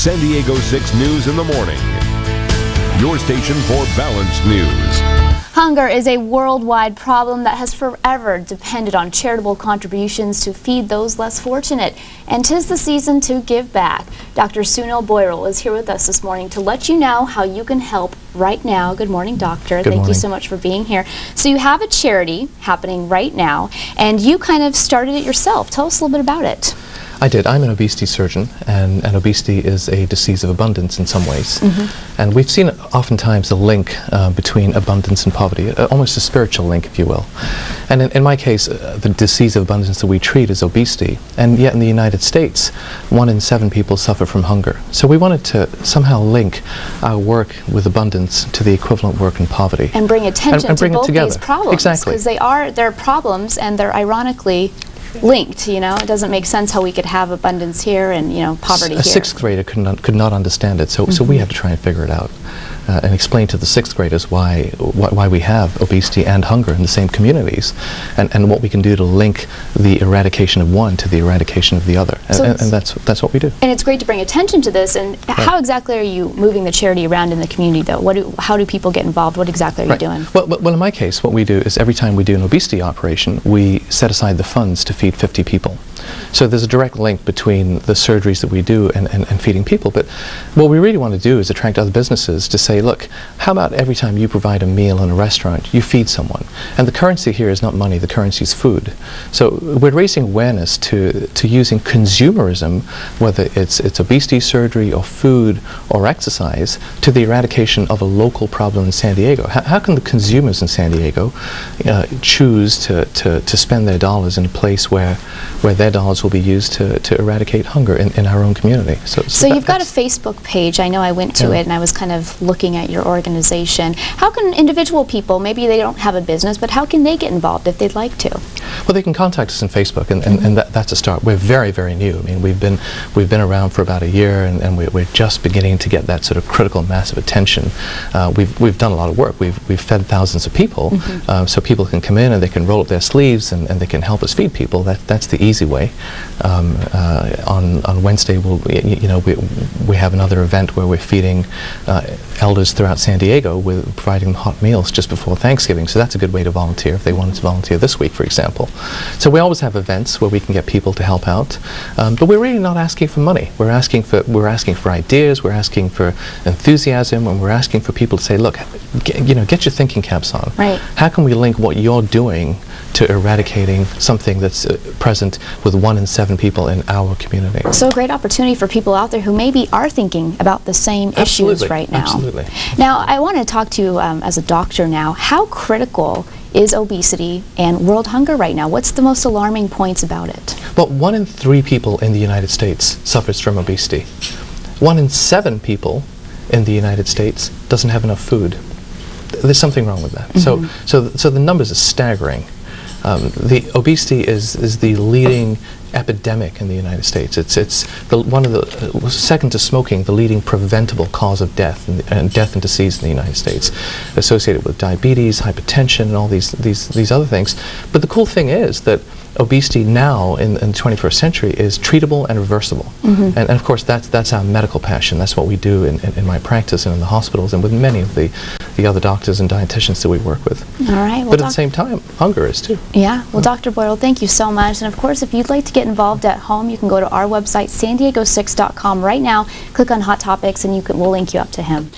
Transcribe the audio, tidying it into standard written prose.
San Diego 6 News in the Morning. Your station for balanced news. Hunger is a worldwide problem that has forever depended on charitable contributions to feed those less fortunate. And 'tis the season to give back. Dr. Sunil Boyrell is here with us this morning to let you know how you can help right now. Good morning, Doctor. Thank you so much for being here. So you have a charity happening right now, and you kind of started it yourself. Tell us a little bit about it. I did. I'm an obesity surgeon, and obesity is a disease of abundance in some ways. And we've seen oftentimes a link between abundance and poverty, almost a spiritual link, if you will. And in my case, the disease of abundance that we treat is obesity. And yet in the United States, 1 in 7 people suffer from hunger. So we wanted to somehow link our work with abundance to the equivalent work in poverty. And bring attention to both these problems. Exactly. Because they're problems, and they're ironically linked. You know, it doesn't make sense how we could have abundance here and, you know, poverty here. A 6th grader could not understand it, so we had to try and figure it out and explain to the 6th graders why we have obesity and hunger in the same communities, and what we can do to link the eradication of one to the eradication of the other. So and that's what we do. And it's great to bring attention to this. And how exactly are you moving the charity around in the community, though? How do people get involved? What exactly are you doing? Well, in my case, what we do is every time we do an obesity operation, we set aside the funds to feed 50 people. So there's a direct link between the surgeries that we do and feeding people. But what we really want to do is attract other businesses to say, look, how about every time you provide a meal in a restaurant, you feed someone? And the currency here is not money, the currency is food. So we're raising awareness to using consumerism, whether it's obesity surgery or food or exercise, to the eradication of a local problem in San Diego. How can the consumers in San Diego choose to spend their dollars in a place where their dollars will be used to eradicate hunger in our own community? So you've got a Facebook page. I know I went to it and I was kind of looking at your organization. How can individual people, maybe they don't have a business, but how can they get involved if they'd like to? Well, they can contact us on Facebook, and that's a start. We're very, very new. I mean, we've been around for about a year, and we're just beginning to get that sort of critical mass of attention. We've done a lot of work. We've fed thousands of people, so people can come in and they can roll up their sleeves and they can help us feed people. That's the easy way. On Wednesday, we have another event where we're feeding elders throughout San Diego with providing them hot meals just before Thanksgiving. So that's a good way to volunteer if they wanted to volunteer this week, for example. So we always have events where we can get people to help out, but we're really not asking for money. We're asking for ideas. We're asking for enthusiasm, and we're asking for people to say, look, get your thinking caps on. Right. How can we link what you're doing to eradicating something that's present with 1 in 7 people in our community? So a great opportunity for people out there who maybe are thinking about the same issues right now. Absolutely. Now, I want to talk to you as a doctor now. How critical is obesity and world hunger right now? What's the most alarming points about it? Well, 1 in 3 people in the United States suffers from obesity. 1 in 7 people in the United States doesn't have enough food. There's something wrong with that. So the numbers are staggering. The obesity is the leading epidemic in the United States. It's one of the second to smoking, the leading preventable cause of death and disease in the United States, associated with diabetes, hypertension, and all these other things. But the cool thing is that obesity now in the 21st century is treatable and reversible. And of course that's our medical passion. That's what we do in my practice and in the hospitals and with many of the other doctors and dietitians that we work with. All right. Well, but at the same time, hunger is too. Yeah. Well, Dr. Boyrell, thank you so much. And of course, if you'd like to get involved at home, you can go to our website, sandiego6.com right now, click on Hot Topics, and we'll link you up to him.